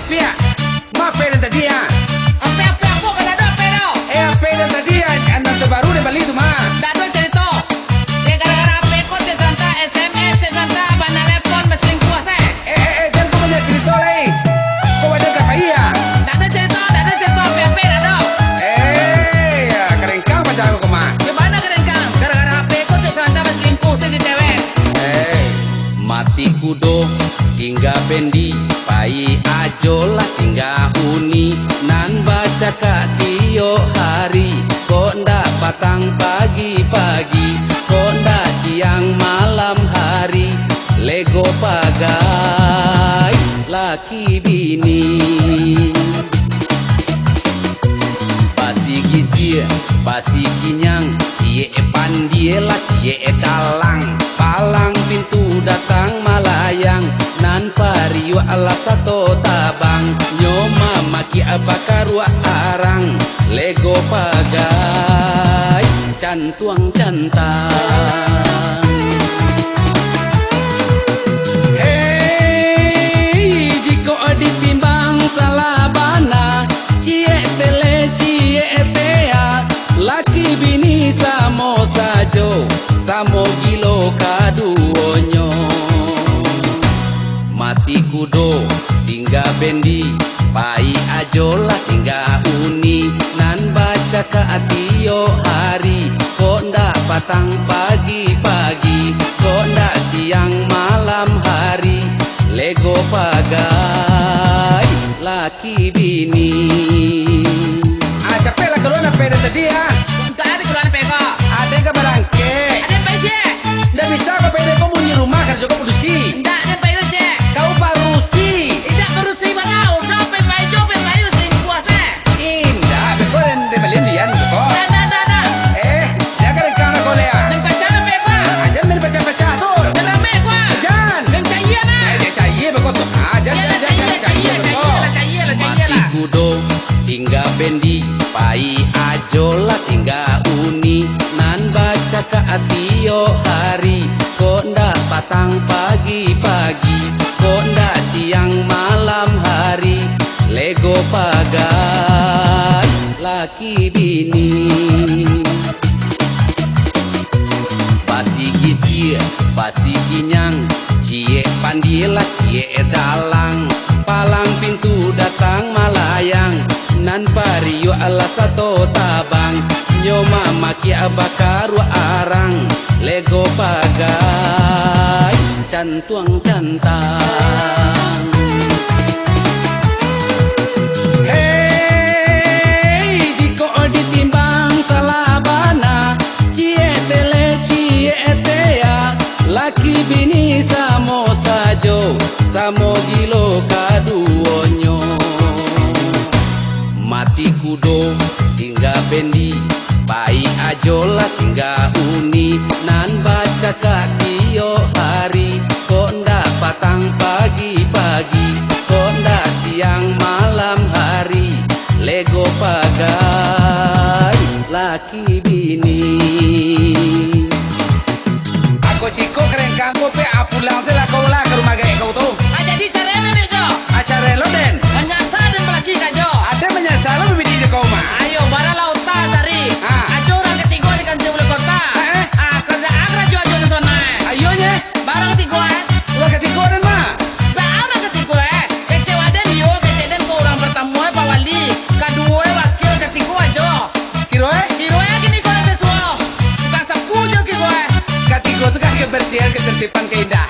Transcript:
pia. Ma pera tadi ya. Apa aku kan ada pero. Pera tadi ya. Anak terbaru deh balik itu mah. Dado cerita. Dia gara-gara apa kok sesanta SMS sesanta banalepon berselingkuh saya. Jangan kau banyak cerita lagi. Kau ada apa iya? Dado cerita PP dado. Ya kerengkang pacar aku mah. Gimana kerengkang? Gara-gara apa kok sesanta berselingkuh si cewek. Mati kudo hingga bendi pai ajolah hingga uni nan baca kak tiyo hari kok ndak patang pagi-pagi kok ndak siang malam hari lego pagai laki bini pasi gizi pasi kinyang cie pandie lah cie dalang palang pintu datang malayang nan pariu ala sato tabang nyoma maki abakarua arang lego pagai cantuang cantang jiko ditimbang salabana cie tele cie etea laki bini samo sajo samo gilo kaduonyo mati kudo hingga bendi pai ajolah hingga uni nan baca ka atio hari kok ndak patang pagi-pagi kok ndak siang malam hari lego pagai laki bini Capek lah kalau nak pera tadi ya. Untuk ada keluar peko. Ada ke barangke? Ada pece. Nggak bisa kau pera kau punya rumah kan juga produksi. Enggak ada pece. Kau parusi. Tidak berusi mana? Udah pepajo selingkuh saya. Indah, kau dan dibeli lian kok. Ada. Jangan rekam kau lea. Dan pacaran peko. Aja main baca-baca tuh. Dalam peko. Jangan. Dan cair lah. Dia cair begitu. Jangan cair begitu. mati kudo hingga bendi pai ajolah hingga uni nan baca ka atio hari kok ndak patang pagi-pagi kok ndak siang malam hari lego pagai laki bini pasi gisi pasi kinyang cie pandila cie dalang palang pintu datang malayang nan pariu ala sato tabang nyoma maki abakaru arang lego pagai cantuang cantang jiko ditimbang salabana cie tele cie etea laki bini samo sajo samo gilo kaduonyo mati kudo hingga bendi pai ajolah hingga uni nan baca kakio hari kok ndak patang pagi-pagi kok ndak siang malam hari lego pagai laki bini Aku ciko keren kamu pe pulang sela kau lah ke rumah gaya kau tuh. Jadi caranya nih Jo. Acara lo den. Menyasar dan pelagi kan Jo. Ada menyesal lo bibit di kau mah. Ayo bara lauta tari. Ajo orang ketiga di kantor boleh kota. Kerja agra jo ajo di sana. Ayonya. Barang ketiga Lo ketiga dan mah. Barang ketiga kecewa dan yo keceden ke orang pertama Pak Wali. Kedua wakil ketiga Jo. Kiroe? Kiroe gini kau nanti suo. Bukan sapu jo kiroe. Ketiga tu kan kebersihan ketertiban keindahan.